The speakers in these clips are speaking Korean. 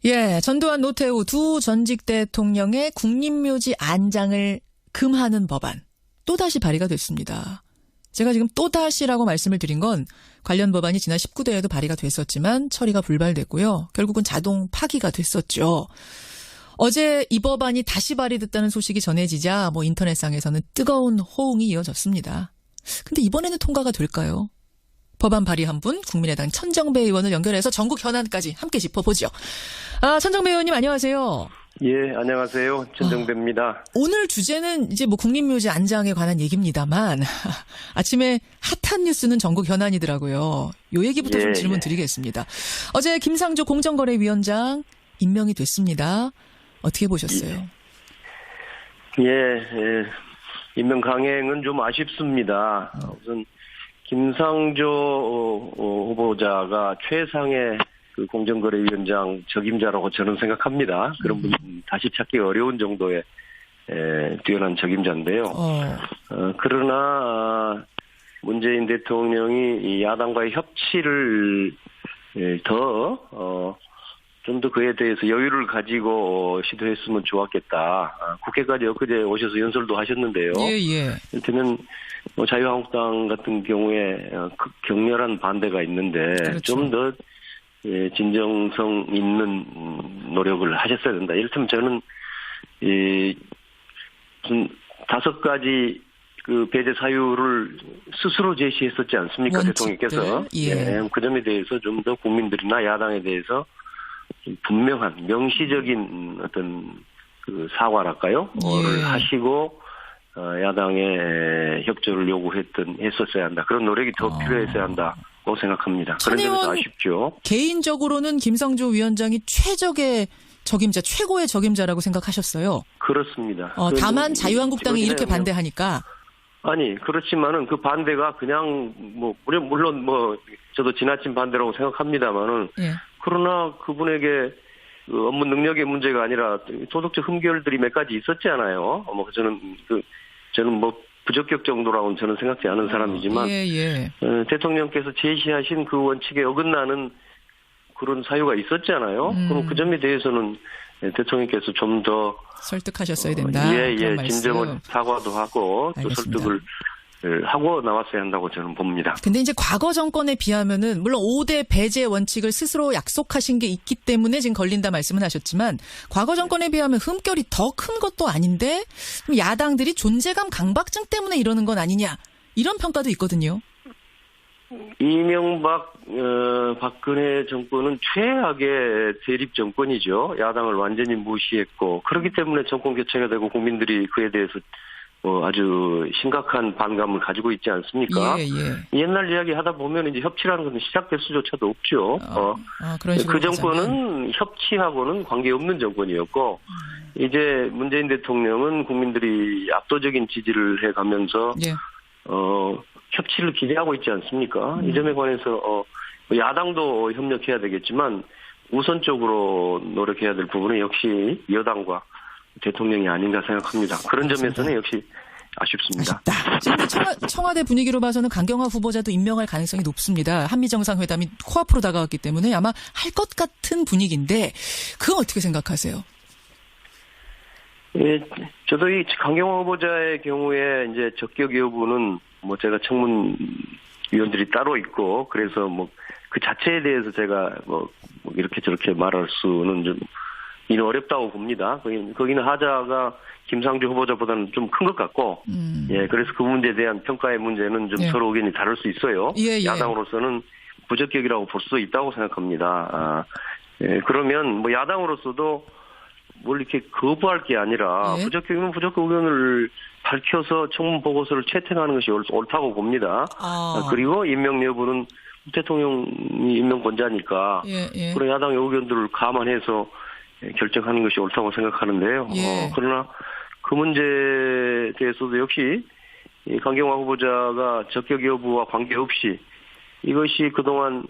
예, 전두환 노태우 두 전직 대통령의 국립묘지 안장을 금하는 법안 또다시 발의가 됐습니다. 제가 지금 또다시라고 말씀을 드린 건 관련 법안이 지난 19대에도 발의가 됐었지만 처리가 불발됐고요. 결국은 자동 파기가 됐었죠. 어제 이 법안이 다시 발의됐다는 소식이 전해지자 인터넷상에서는 뜨거운 호응이 이어졌습니다. 근데 이번에는 통과가 될까요? 법안 발의한 분 국민의당 천정배 의원을 연결해서 전국 현안까지 함께 짚어보죠. 천정배 의원님 안녕하세요. 예, 안녕하세요. 천정배입니다. 오늘 주제는 이제 국립묘지 안장에 관한 얘기입니다만 아침에 핫한 뉴스는 전국 현안이더라고요. 요 얘기부터 좀 질문 드리겠습니다. 어제 김상조 공정거래위원장 임명이 됐습니다. 어떻게 보셨어요? 임명 강행은 좀 아쉽습니다. 우선 김상조 후보자가 최상의 그 공정거래위원장 적임자라고 저는 생각합니다. 그런 분 다시 찾기 어려운 정도의 뛰어난 적임자인데요. 그러나 문재인 대통령이 이 야당과의 협치를 좀 더 그에 대해서 여유를 가지고 시도했으면 좋았겠다. 국회까지 엊그제 오셔서 연설도 하셨는데요. 이를테면 자유한국당 같은 경우에 격렬한 반대가 있는데 그렇죠. 좀 더 진정성 있는 노력을 하셨어야 된다. 이를테면 저는 무슨 5가지 그 배제 사유를 스스로 제시했었지 않습니까? 원칙들. 대통령께서. 그 점에 대해서 좀 더 국민들이나 야당에 대해서 분명한 명시적인 어떤 그 사과랄까요? 를 하시고 야당의 협조를 했었어야 한다. 그런 노력이 더 필요했어야 한다고 생각합니다. 그런 점에서 아쉽죠. 개인적으로는 김상조 위원장이 최적의 적임자, 최고의 적임자라고 생각하셨어요. 그렇습니다. 다만 자유한국당이 이렇게 반대하니까. 아니, 그렇지만은 그 반대가 그냥 물론 저도 지나친 반대라고 생각합니다만은 그러나 그분에게 업무 능력의 문제가 아니라 도덕적 흠결들이 몇 가지 있었잖아요. 저는 부적격 정도라고는 저는 생각지 않은 사람이지만 대통령께서 제시하신 그 원칙에 어긋나는 그런 사유가 있었잖아요. 그럼 그 점에 대해서는 대통령께서 좀 더 설득하셨어야 된다. 진정한 사과도 하고 또 알겠습니다. 설득을 하고 나왔어야 한다고 저는 봅니다. 근데 이제 과거 정권에 비하면은 물론 5대 배제 원칙을 스스로 약속하신 게 있기 때문에 지금 걸린다 말씀은 하셨지만 과거 정권에 비하면 흠결이 더 큰 것도 아닌데 야당들이 존재감 강박증 때문에 이러는 건 아니냐 이런 평가도 있거든요. 이명박 박근혜 정권은 최악의 대립 정권이죠. 야당을 완전히 무시했고 그렇기 때문에 정권 교체가 되고 국민들이 그에 대해서 아주 심각한 반감을 가지고 있지 않습니까? 옛날 이야기 하다 보면 이제 협치라는 것은 시작될 수조차도 없죠. 그 정권은 협치하고는 관계없는 정권이었고 이제 문재인 대통령은 국민들이 압도적인 지지를 해가면서 협치를 기대하고 있지 않습니까? 이 점에 관해서 야당도 협력해야 되겠지만 우선적으로 노력해야 될 부분은 역시 여당과 대통령이 아닌가 생각합니다. 그런 점에서는 역시 아쉽습니다. 지금 청와대 분위기로 봐서는 강경화 후보자도 임명할 가능성이 높습니다. 한미정상회담이 코앞으로 다가왔기 때문에 아마 할 것 같은 분위기인데 그건 어떻게 생각하세요? 저도 이 강경화 후보자의 경우에 이제 적격 여부는 제가 청문위원들이 따로 있고 그래서 그 자체에 대해서 제가 이렇게 저렇게 말할 수는 좀 어렵다고 봅니다. 거기는 하자가 김상조 후보자보다는 좀 큰 것 같고, 그래서 그 문제에 대한 평가의 문제는 좀 서로 의견이 다를 수 있어요. 야당으로서는 부적격이라고 볼 수도 있다고 생각합니다. 그러면 야당으로서도 뭘 이렇게 거부할 게 아니라 부적격이면 부적격 의견을 밝혀서 청문 보고서를 채택하는 것이 옳다고 봅니다. 그리고 임명 여부는 대통령이 임명권자니까 그런 야당의 의견들을 감안해서 결정하는 것이 옳다고 생각하는데요. 그러나 그 문제에 대해서도 역시 강경화 후보자가 적격 여부와 관계없이 이것이 그동안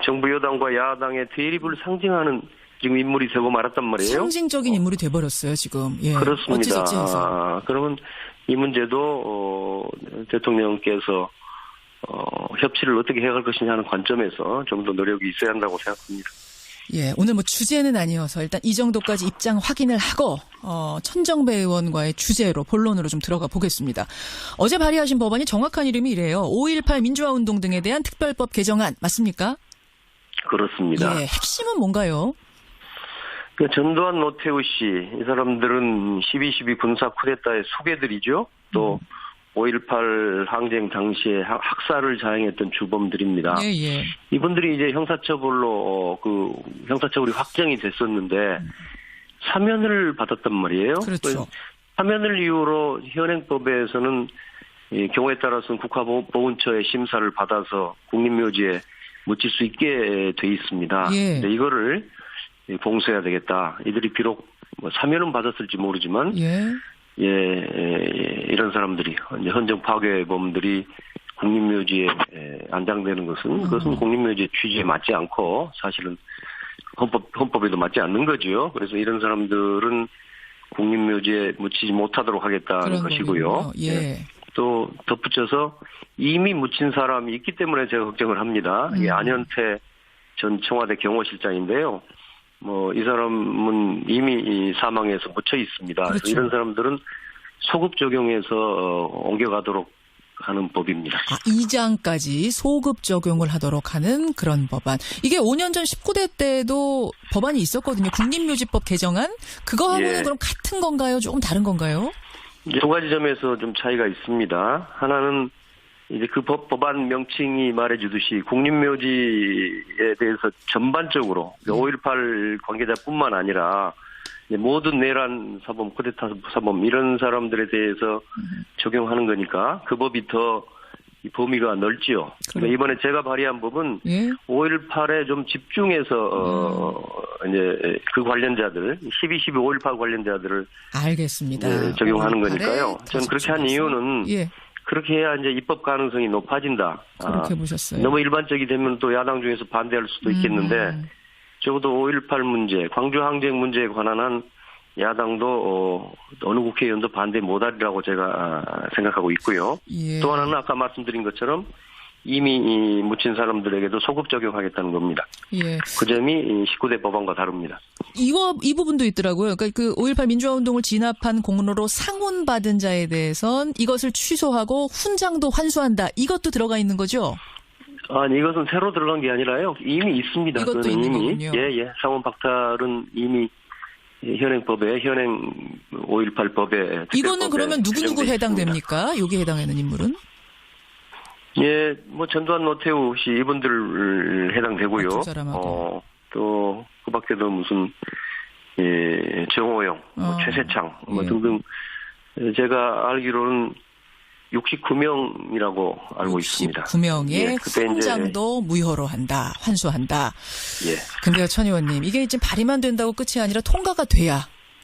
정부 여당과 야당의 대립을 상징하는 지금 인물이 되고 말았단 말이에요. 상징적인 인물이 돼버렸어요 지금. 그렇습니다. 그러면 이 문제도 대통령께서 협치를 어떻게 해갈 것이냐 하는 관점에서 좀 더 노력이 있어야 한다고 생각합니다. 예, 오늘 뭐 주제는 아니어서 일단 이 정도까지 입장 확인을 하고 천정배 의원과의 주제로 본론으로 좀 들어가 보겠습니다. 어제 발의하신 법안이 정확한 이름이 이래요. 5.18 민주화 운동 등에 대한 특별법 개정안 맞습니까? 그렇습니다. 예, 핵심은 뭔가요? 전두환, 노태우 씨, 이 사람들은 12.12 군사 쿠데타의 수괴들이죠. 또 5.18 항쟁 당시에 학살을 자행했던 주범들입니다. 예, 예. 이분들이 이제 형사처벌로 형사처벌이 확정이 됐었는데 사면을 받았단 말이에요. 그렇죠. 사면을 이유로 현행법에서는 이 경우에 따라서는 국가보훈처의 심사를 받아서 국립묘지에 묻힐 수 있게 돼 있습니다. 예. 근데 이거를 공수해야 되겠다. 이들이 비록 사면은 받았을지 모르지만 이런 사람들이 헌정 파괴범들이 국립묘지에 안장되는 그것은 국립묘지의 취지에 맞지 않고 사실은 헌법에도 맞지 않는 거죠. 그래서 이런 사람들은 국립묘지에 묻히지 못하도록 하겠다는 것이고요. 예. 또 덧붙여서 이미 묻힌 사람이 있기 때문에 제가 걱정을 합니다. 이게 안현태 전 청와대 경호실장인데요. 이 사람은 이미 사망해서 묻혀 있습니다. 그렇죠. 그래서 이런 사람들은 소급 적용해서 옮겨가도록 하는 법입니다. 2장까지 소급 적용을 하도록 하는 그런 법안. 이게 5년 전 19대 때도 법안이 있었거든요. 국립묘지법 개정안. 그거하고는 그럼 같은 건가요? 조금 다른 건가요? 두 가지 점에서 좀 차이가 있습니다. 하나는 이제 그 법안 명칭이 말해주듯이 국립묘지에 대해서 전반적으로 5.18 관계자뿐만 아니라 모든 내란 사범, 쿠데타 사범 이런 사람들에 대해서 적용하는 거니까 그 법이 더 범위가 넓지요. 그러니까 이번에 제가 발의한 법은 5.18에 좀 집중해서 이제 그 관련자들 12.12 5.18 관련자들을 알겠습니다. 적용하는 거니까요. 저는 그렇게 한 이유는 그렇게 해야 이제 입법 가능성이 높아진다. 그렇게 보셨어요. 너무 일반적이 되면 또 야당 중에서 반대할 수도 있겠는데 적어도 5.18 문제, 광주 항쟁 문제에 관한 한 야당도 어느 국회의원도 반대 못하리라고 제가 생각하고 있고요. 또 하나는 아까 말씀드린 것처럼 이미 묻힌 사람들에게도 소급 적용하겠다는 겁니다. 그 점이 19대 법안과 다릅니다. 이 부분도 있더라고요. 그러니까 그 5.18 민주화 운동을 진압한 공로로 상훈받은 자에 대해선 이것을 취소하고 훈장도 환수한다. 이것도 들어가 있는 거죠? 아니, 이것은 새로 들어간 게 아니라요. 이미 있습니다. 이것도 있는 거군요. 상원 박탈은 이미 현행법에, 현행 5.18 법에. 이거는 그러면 누구 해당됩니까? 여기에 해당하는 인물은? 전두환, 노태우 씨 이분들 해당되고요. 또 그 밖에도 무슨 정호영, 최세창 등등 제가 알기로는 69명이라고 알고 있습니다. 69명의 훈장도 무효로 한다, 환수한다. 근데요, 천 의원님, 이게 지금 발의만 된다고 끝이 아니라 통과가 돼야,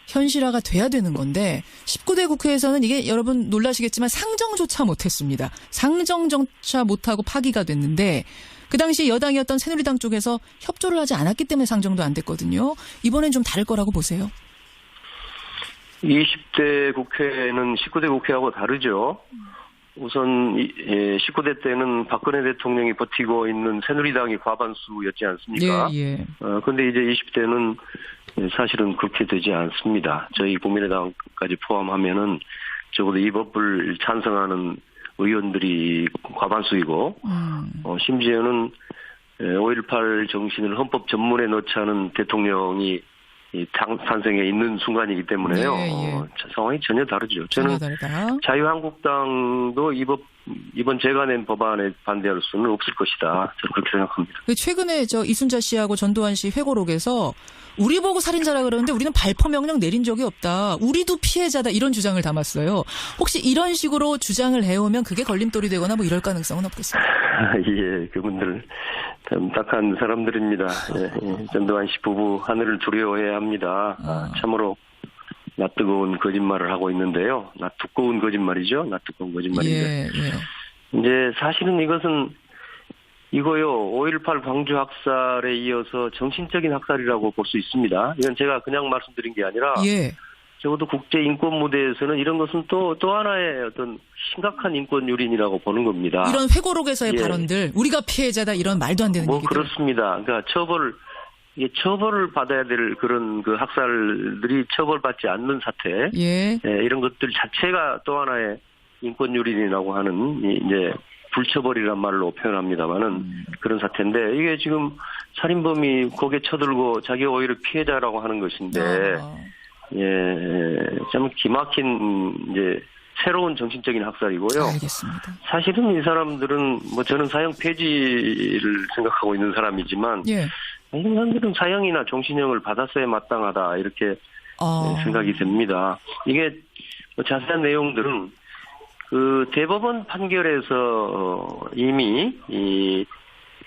현실화가 돼야 되는 건데 19대 국회에서는 이게 여러분 놀라시겠지만 상정조차 못했습니다. 상정조차 못하고 파기가 됐는데 그 당시 여당이었던 새누리당 쪽에서 협조를 하지 않았기 때문에 상정도 안 됐거든요. 이번엔 좀 다를 거라고 보세요. 20대 국회는 19대 국회하고 다르죠. 우선 19대 때는 박근혜 대통령이 버티고 있는 새누리당이 과반수였지 않습니까? 그런데 이제 20대는 사실은 그렇게 되지 않습니다. 저희 국민의당까지 포함하면은 적어도 이 법을 찬성하는 의원들이 과반수이고 심지어는 5.18 정신을 헌법 전문에 넣자는 대통령이 탄생에 있는 순간이기 때문에요. 상황이 전혀 다르죠. 저는 자유한국당도 이번 제가 낸 법안에 반대할 수는 없을 것이다. 저는 그렇게 생각합니다. 최근에 이순자 씨하고 전두환 씨 회고록에서 우리 보고 살인자라 그러는데 우리는 발포 명령 내린 적이 없다. 우리도 피해자다. 이런 주장을 담았어요. 혹시 이런 식으로 주장을 해오면 그게 걸림돌이 되거나 뭐 이럴 가능성은 없겠습니다. 그분들 참 딱한 사람들입니다. 전두환 씨 부부 하늘을 두려워해야 합니다. 참으로 낯뜨거운 거짓말을 하고 있는데요. 낯두꺼운 거짓말이죠. 낯두꺼운 거짓말인데. 이제 사실은 이거요. 5.18 광주 학살에 이어서 정신적인 학살이라고 볼 수 있습니다. 이건 제가 그냥 말씀드린 게 아니라 적어도 국제 인권 무대에서는 이런 것은 또 하나의 어떤 심각한 인권 유린이라고 보는 겁니다. 이런 회고록에서의 발언들, 우리가 피해자다 이런 말도 안 되는 얘기들. 그렇습니다. 그러니까 처벌 이게 처벌을 받아야 될 그런 그 학살들이 처벌받지 않는 사태, 예. 이런 것들 자체가 또 하나의 인권유린이라고 하는 이제 불처벌이란 말로 표현합니다만은 그런 사태인데 이게 지금 살인범이 고개 쳐들고 자기가 오히려 피해자라고 하는 것인데 참 기막힌 이제 새로운 정신적인 학살이고요. 알겠습니다. 사실은 이 사람들은 뭐 저는 사형 폐지를 생각하고 있는 사람이지만 예. 이 사람들은 사형이나 종신형을 받았어야 마땅하다 이렇게 생각이 됩니다. 이게 뭐 자세한 내용들은 그 대법원 판결에서 이미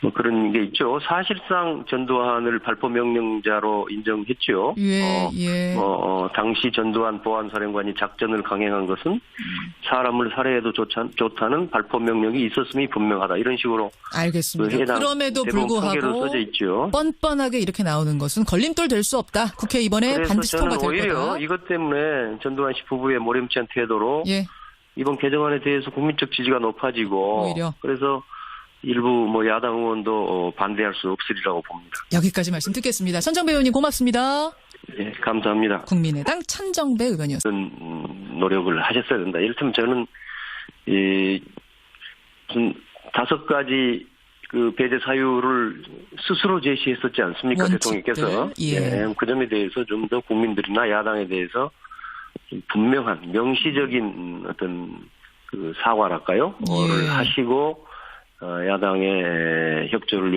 뭐 그런 게 있죠. 사실상 전두환을 발포 명령자로 인정했죠. 예. 당시 전두환 보안사령관이 작전을 강행한 것은 사람을 살해해도 좋다는 발포 명령이 있었음이 분명하다. 이런 식으로 알겠습니다. 그럼에도 불구하고 써져 있죠. 뻔뻔하게 이렇게 나오는 것은 걸림돌 될 수 없다. 국회 이번에 반드시 통과될 거다. 그래서 저는 오히려 이것 때문에 전두환 씨 부부의 모렴치한 태도로 이번 개정안에 대해서 국민적 지지가 높아지고 오히려. 그래서 일부 뭐 야당 의원도 반대할 수 없으리라고 봅니다. 여기까지 말씀 듣겠습니다. 천정배 의원님 고맙습니다. 예, 감사합니다. 국민의당 천정배 의원이었습니다. 그런 노력을 하셨어야 된다. 이를테면 저는 무슨 5가지 그 배제 사유를 스스로 제시했었지 않습니까? 원칙들. 대통령께서. 그 점에 대해서 좀 더 국민들이나 야당에 대해서 좀 분명한 명시적인 어떤 그 사과랄까요? 를 하시고 야당의 협조를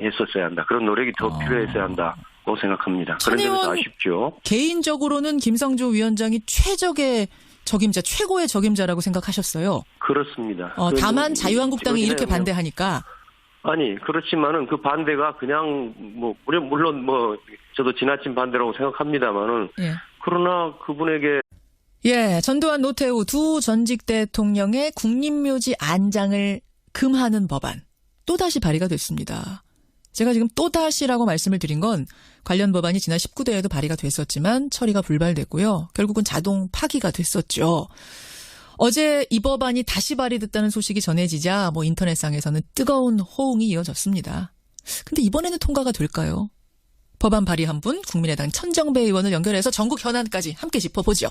했었어야 한다. 그런 노력이 더 필요했어야 한다고 생각합니다. 그런 점에서 아쉽죠. 개인적으로는 김상조 위원장이 최적의 적임자, 최고의 적임자라고 생각하셨어요. 그렇습니다. 다만 자유한국당이 이렇게 반대하니까. 아니 그렇지만은 그 반대가 그냥 뭐 물론 뭐 저도 지나친 반대라고 생각합니다만은 그러나 그분에게 전두환 노태우 두 전직 대통령의 국립묘지 안장을 금하는 법안 또다시 발의가 됐습니다. 제가 지금 또다시라고 말씀을 드린 건 관련 법안이 지난 19대에도 발의가 됐었지만 처리가 불발됐고요. 결국은 자동 파기가 됐었죠. 어제 이 법안이 다시 발의됐다는 소식이 전해지자 뭐 인터넷상에서는 뜨거운 호응이 이어졌습니다. 근데 이번에는 통과가 될까요? 법안 발의한 분 국민의당 천정배 의원을 연결해서 전국 현안까지 함께 짚어보죠.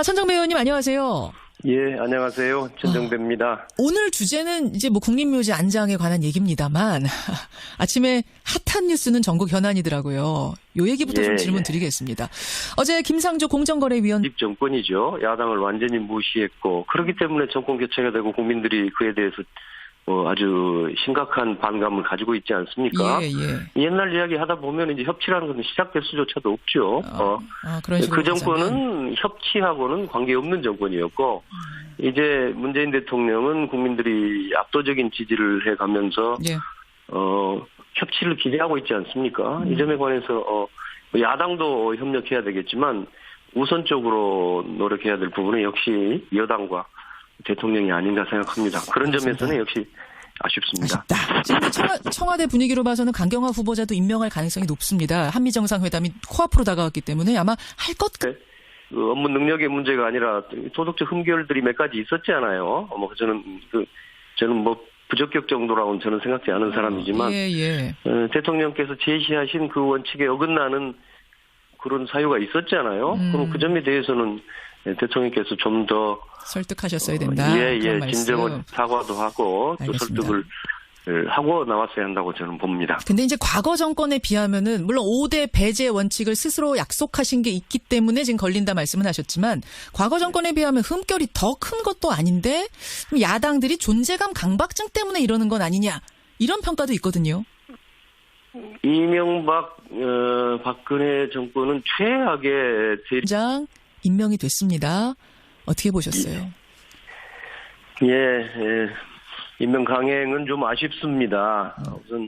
천정배 의원님 안녕하세요. 예, 안녕하세요. 천정배입니다. 오늘 주제는 이제 뭐 국립묘지 안장에 관한 얘기입니다만 아침에 핫한 뉴스는 전국 현안이더라고요. 요 얘기부터 좀 질문 드리겠습니다. 어제 김상조 공정거래위원 정권이죠. 야당을 완전히 무시했고 그렇기 때문에 정권 교체가 되고 국민들이 그에 대해서 아주 심각한 반감을 가지고 있지 않습니까? 옛날 이야기 하다 보면 이제 협치라는 것은 시작될 수조차도 없죠. 그 정권은 협치하고는 관계없는 정권이었고 이제 문재인 대통령은 국민들이 압도적인 지지를 해가면서 협치를 기대하고 있지 않습니까? 이 점에 관해서 야당도 협력해야 되겠지만 우선적으로 노력해야 될 부분은 역시 여당과 대통령이 아닌가 생각합니다. 그런 점에서는 역시 아쉽습니다. 지금 청와대 분위기로 봐서는 강경화 후보자도 임명할 가능성이 높습니다. 한미정상회담이 코앞으로 다가왔기 때문에 아마 할 것 업무 능력의 문제가 아니라 도덕적 흠결들이 몇 가지 있었잖아요. 저는 뭐 부적격 정도라고는 저는 생각지 않은 사람이지만 대통령께서 제시하신 그 원칙에 어긋나는 그런 사유가 있었잖아요. 그럼 그 점에 대해서는 대통령께서 좀 더 설득하셨어야 된다. 진정한 사과도 하고 또 설득을 하고 나왔어야 한다고 저는 봅니다. 근데 이제 과거 정권에 비하면은 물론 5대 배제 원칙을 스스로 약속하신 게 있기 때문에 지금 걸린다 말씀은 하셨지만 과거 정권에 비하면 흠결이 더 큰 것도 아닌데 야당들이 존재감 강박증 때문에 이러는 건 아니냐 이런 평가도 있거든요. 이명박 박근혜 정권은 최악의 장 임명이 됐습니다. 어떻게 보셨어요? 임명 강행은 좀 아쉽습니다. 우선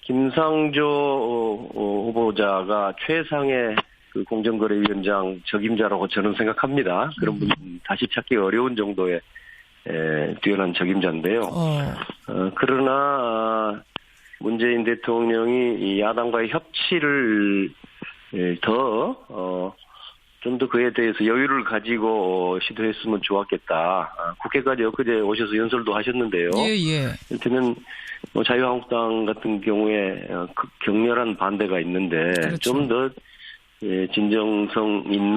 김상조 후보자가 최상의 그 공정거래위원장 적임자라고 저는 생각합니다. 그런 분 다시 찾기 어려운 정도의 뛰어난 적임자인데요. 그러나 문재인 대통령이 이 야당과의 협치를 더 좀 더 그에 대해서 여유를 가지고 시도했으면 좋았겠다. 국회까지 엊그제 오셔서 연설도 하셨는데요. 예. 이를테면 자유한국당 같은 경우에 격렬한 반대가 있는데 그렇죠. 좀 더 진정성 있는